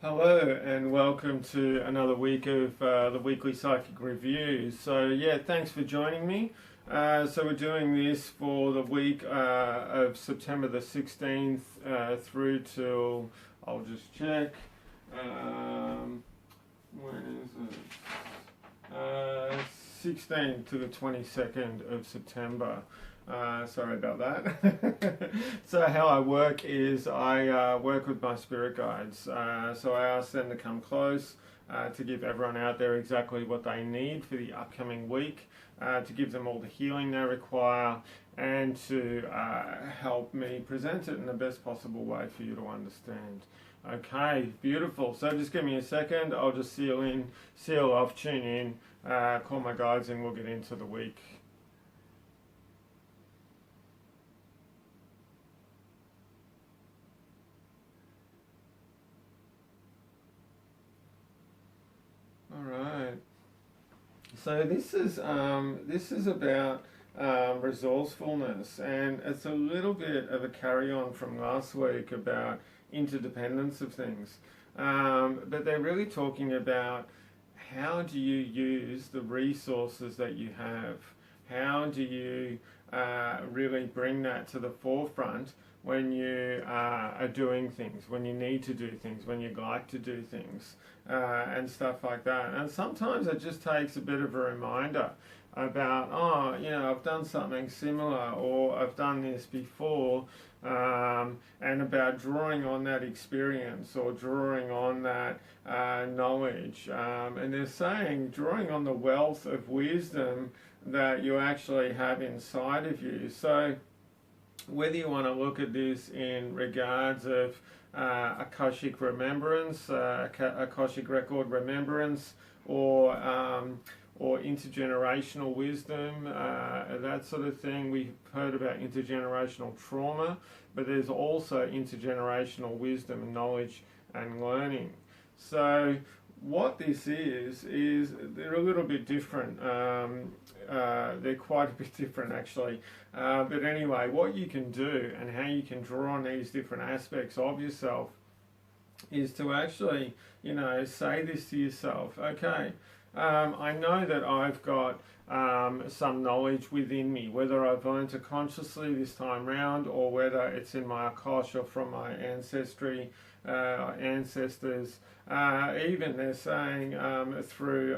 Hello and welcome to another week of the weekly psychic reviews. So yeah, thanks for joining me. So we're doing this for the week of September the 16th through till, I'll just check, when is it? 16th to the 22nd of September. Sorry about that. So how I work is I work with my spirit guides. So I ask them to come close to give everyone out there exactly what they need for the upcoming week, to give them all the healing they require, and to help me present it in the best possible way for you to understand. Okay, beautiful. So just give me a second. I'll just seal off, tune in, call my guides, and we'll get into the week. All right. So this is about resourcefulness, and it's a little bit of a carry on from last week about interdependence of things. But they're really talking about how do you use the resources that you have? How do you really bring that to the forefront when you are doing things, when you need to do things, when you'd like to do things, and stuff like that. And sometimes it just takes a bit of a reminder about, oh, you know, I've done something similar, or I've done this before, and about drawing on that experience or drawing on that knowledge. And they're saying drawing on the wealth of wisdom that you actually have inside of you. So whether you want to look at this in regards of Akashic remembrance, Akashic record remembrance, or intergenerational wisdom, that sort of thing. We've heard about intergenerational trauma, but there's also intergenerational wisdom and knowledge and learning. So what this is they're a little bit different. They're quite a bit different actually. But anyway, what you can do and how you can draw on these different aspects of yourself is to actually, you know, say this to yourself. Okay, I know that I've got some knowledge within me, whether I've learned it consciously this time round, or whether it's in my Akash or from my ancestry, ancestors. Even they're saying through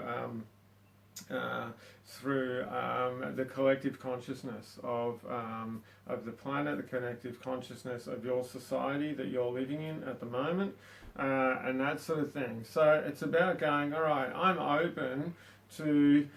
the collective consciousness of the planet, the collective consciousness of your society that you're living in at the moment, and that sort of thing. So it's about going, all right, I'm open to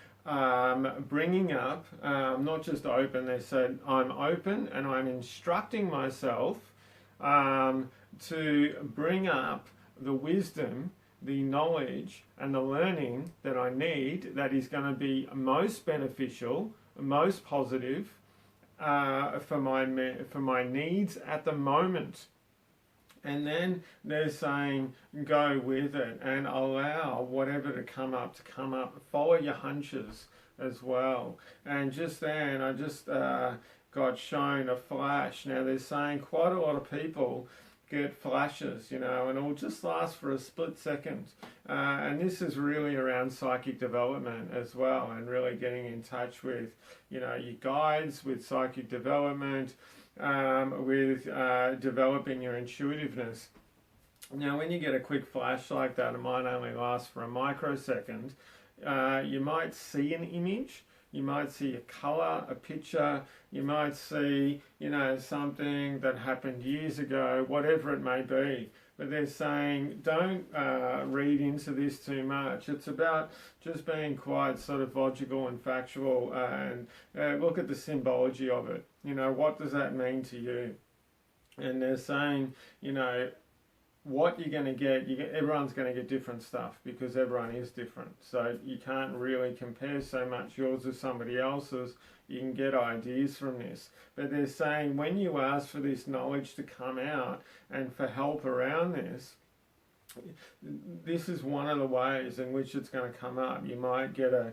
bringing up, not just open, they said, I'm open and I'm instructing myself to bring up the wisdom, the knowledge and the learning that I need, that is going to be most beneficial, most positive for my needs at the moment. And then they're saying go with it and allow whatever to come up. Follow your hunches as well. And just then I just got shown a flash. Now they're saying quite a lot of people get flashes, you know, and it'll just last for a split second. And this is really around psychic development as well, and really getting in touch with, you know, your guides, with psychic development, with developing your intuitiveness. Now, when you get a quick flash like that, it might only last for a microsecond. You might see an image. You might see a colour, a picture, you might see, you know, something that happened years ago, whatever it may be. But they're saying don't read into this too much. It's about just being quite sort of logical and factual, and look at the symbology of it. You know, what does that mean to you? And they're saying, you know, what you're going to get, everyone's going to get different stuff because everyone is different. So you can't really compare so much yours with somebody else's. You can get ideas from this. But they're saying when you ask for this knowledge to come out and for help around this, this is one of the ways in which it's going to come up. You might get a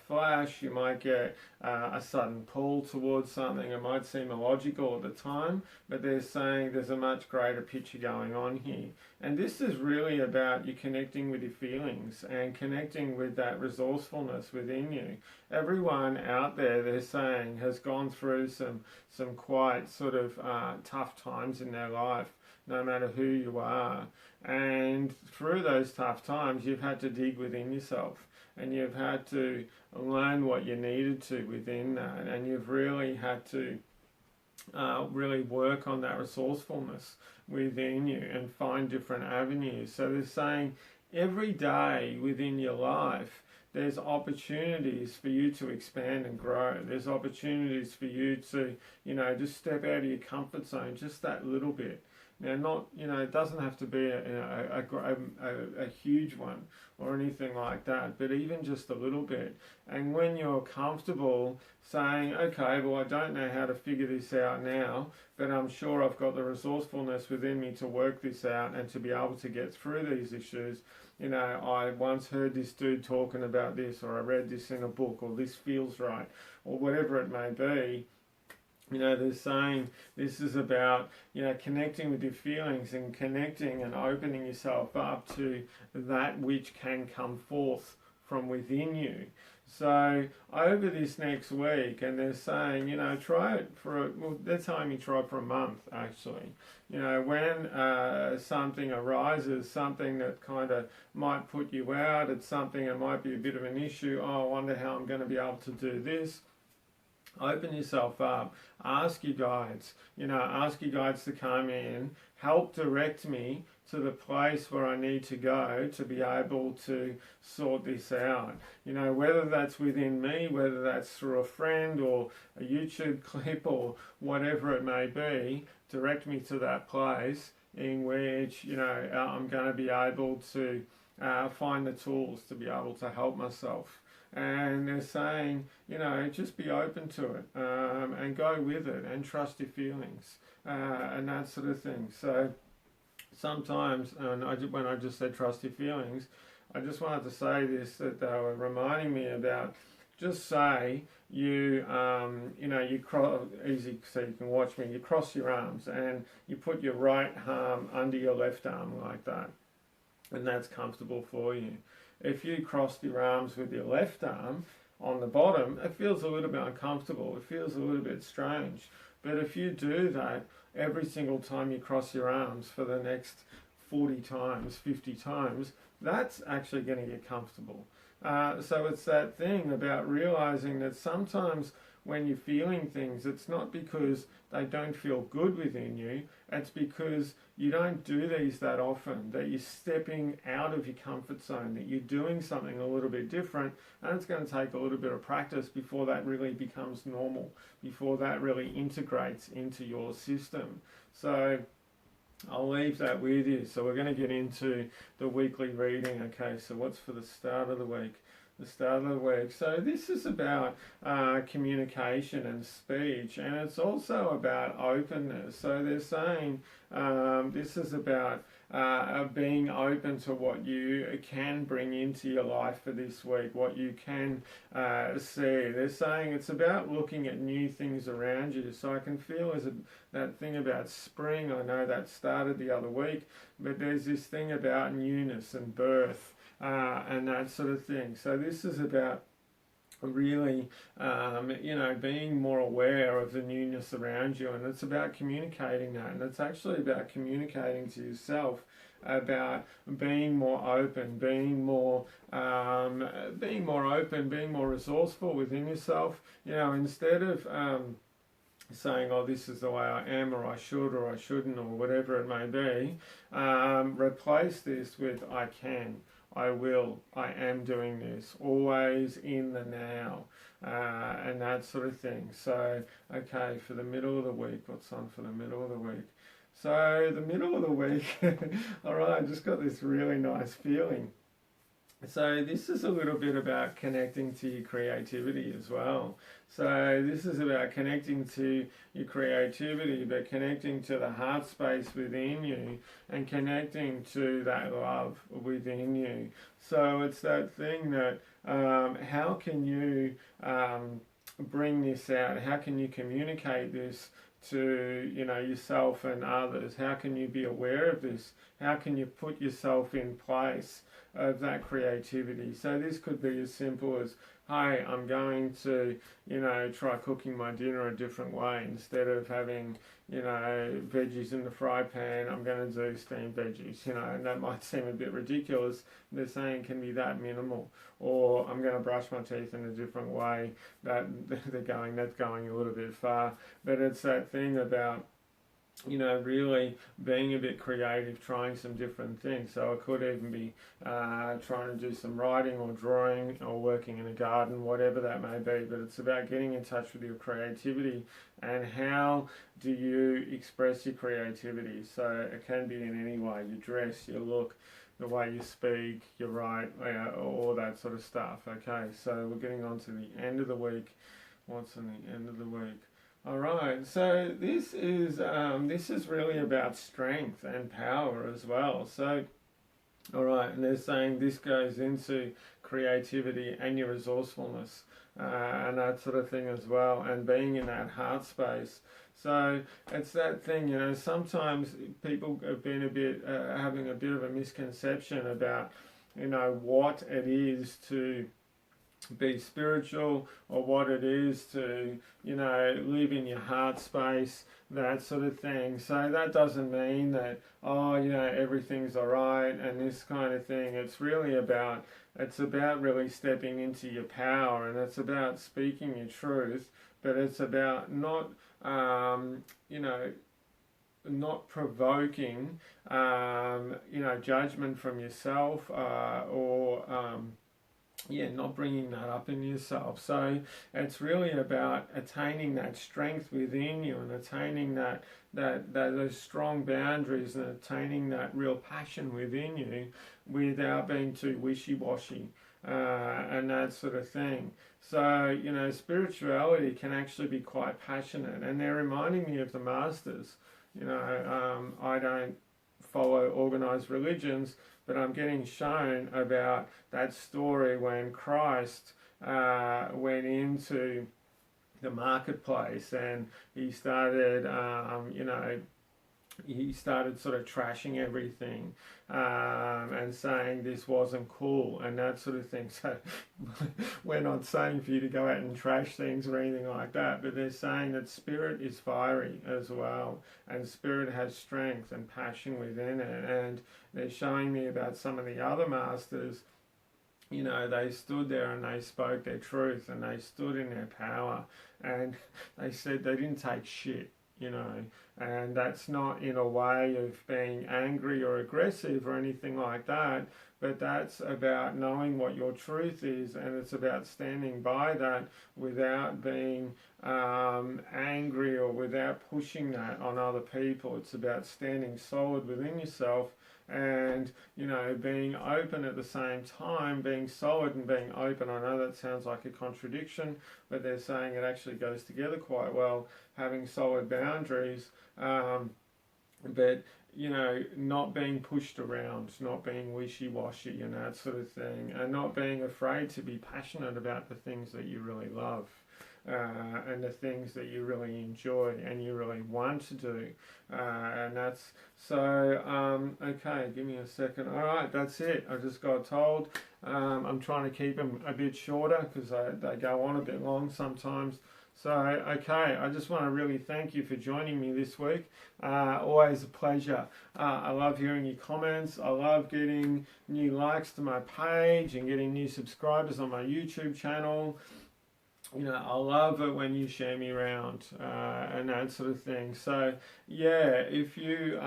flash, you might get a sudden pull towards something. It might seem illogical at the time, but they're saying there's a much greater picture going on here. And this is really about you connecting with your feelings and connecting with that resourcefulness within you. Everyone out there, they're saying, has gone through some quite sort of tough times in their life, no matter who you are. And through those tough times, you've had to dig within yourself, and you've had to learn what you needed to within that, and you've really had to really work on that resourcefulness within you and find different avenues. So they're saying every day within your life, there's opportunities for you to expand and grow. There's opportunities for you to, just step out of your comfort zone just that little bit. Now, not, it doesn't have to be a huge one or anything like that, but even just a little bit. And when you're comfortable saying, okay, well, I don't know how to figure this out now, but I'm sure I've got the resourcefulness within me to work this out and to be able to get through these issues. I once heard this dude talking about this, or I read this in a book, or this feels right, or whatever it may be. They're saying this is about, connecting with your feelings and connecting and opening yourself up to that which can come forth from within you. So over this next week, and they're saying, try it they're telling me try for a month, actually. When something arises, something that kind of might put you out, it's something that might be a bit of an issue. Oh, I wonder how I'm going to be able to do this. Open yourself up, ask your guides, to come in, help direct me to the place where I need to go to be able to sort this out. Whether that's within me, whether that's through a friend or a YouTube clip or whatever it may be, direct me to that place in which, I'm going to be able to find the tools to be able to help myself. And they're saying, just be open to it and go with it and trust your feelings and that sort of thing. So sometimes, when I just said trust your feelings, I just wanted to say this, that they were reminding me about, just say you cross, easy so you can watch me, you cross your arms and you put your right arm under your left arm like that, and that's comfortable for you. If you crossed your arms with your left arm on the bottom, it feels a little bit uncomfortable. It feels a little bit strange. But if you do that every single time you cross your arms for the next 40 times, 50 times, that's actually going to get comfortable. So it's that thing about realizing that sometimes when you're feeling things, it's not because they don't feel good within you, it's because you don't do these that often, that you're stepping out of your comfort zone, that you're doing something a little bit different, and it's going to take a little bit of practice before that really becomes normal, before that really integrates into your system. So I'll leave that with you. So we're going to get into the weekly reading. Okay, so what's for the start of the week? The start of the week. So this is about communication and speech, and it's also about openness. So they're saying this is about being open to what you can bring into your life for this week, what you can see. They're saying it's about looking at new things around you. So I can feel that thing about spring. I know that started the other week, but there's this thing about newness and birth. And that sort of thing. So this is about really, being more aware of the newness around you, and it's about communicating that, and it's actually about communicating to yourself about being more open, being more open, being more resourceful within yourself. Instead of saying, oh, this is the way I am, or I should, or I shouldn't, or whatever it may be, replace this with I can. I will, I am doing this, always in the now, and that sort of thing. So, okay, for the middle of the week, what's on for the middle of the week? So, the middle of the week, all right, I just got this really nice feeling. So this is a little bit about connecting to your creativity as well. So this is about connecting to your creativity, but connecting to the heart space within you and connecting to that love within you. So it's that thing that how can you bring this out? How can you communicate this to yourself and others? How can you be aware of this? How can you put yourself in place of that creativity? So this could be as simple as, hey, I'm going to try cooking my dinner a different way. Instead of having veggies in the fry pan, I'm going to do steamed veggies, and that might seem a bit ridiculous. They're saying it can be that minimal. Or I'm going to brush my teeth in a different way. That's going a little bit far. But it's that thing about really being a bit creative, trying some different things. So it could even be trying to do some writing or drawing or working in a garden, whatever that may be. But it's about getting in touch with your creativity and how do you express your creativity. So it can be in any way: your dress, your look, the way you speak, you write, all that sort of stuff. Okay, so we're getting on to the end of the week. What's in the end of the week? All right, so this is really about strength and power as well. So, all right, and they're saying this goes into creativity and your resourcefulness and that sort of thing as well, and being in that heart space. So it's that thing, sometimes people have been having a bit of a misconception about, what it is to be spiritual, or what it is to live in your heart space, that sort of thing. So that doesn't mean that everything's all right and this kind of thing. It's about really stepping into your power, and it's about speaking your truth, but it's about not provoking judgment from yourself, or not bringing that up in yourself. So it's really about attaining that strength within you and attaining those strong boundaries and attaining that real passion within you without being too wishy-washy and that sort of thing. So, spirituality can actually be quite passionate, and they're reminding me of the masters. I don't follow organized religions, but I'm getting shown about that story when Christ went into the marketplace and he started sort of trashing everything and saying this wasn't cool and that sort of thing. So we're not saying for you to go out and trash things or anything like that, but they're saying that spirit is fiery as well, and spirit has strength and passion within it. And they're showing me about some of the other masters. They stood there and they spoke their truth and they stood in their power, and they said they didn't take shit. And that's not in a way of being angry or aggressive or anything like that, but that's about knowing what your truth is, and it's about standing by that without being angry or without pushing that on other people. It's about standing solid within yourself and being open at the same time, being solid and being open. I know that sounds like a contradiction, but they're saying it actually goes together quite well, having solid boundaries, but not being pushed around, not being wishy-washy and that sort of thing, and not being afraid to be passionate about the things that you really love. And the things that you really enjoy and you really want to do, and that's so. Okay, give me a second. All right, that's it. I just got told. I'm trying to keep them a bit shorter because they go on a bit long sometimes. So, okay, I just want to really thank you for joining me this week. Always a pleasure. I love hearing your comments. I love getting new likes to my page and getting new subscribers on my YouTube channel. I love it when you share me around and that sort of thing. So, if you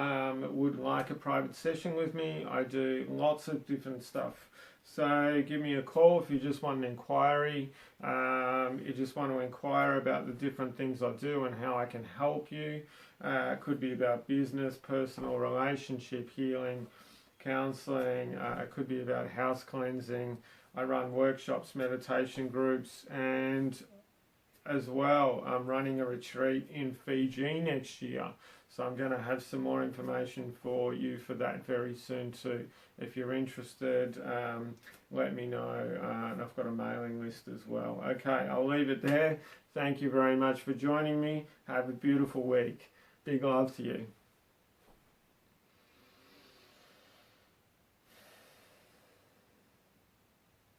would like a private session with me, I do lots of different stuff. So give me a call if you just want an inquiry. You just want to inquire about the different things I do and how I can help you. It could be about business, personal, relationship, healing, counselling, it could be about house cleansing. I run workshops, meditation groups, and as well, I'm running a retreat in Fiji next year. So I'm going to have some more information for you for that very soon too. If you're interested, let me know. And I've got a mailing list as well. Okay, I'll leave it there. Thank you very much for joining me. Have a beautiful week. Big love to you.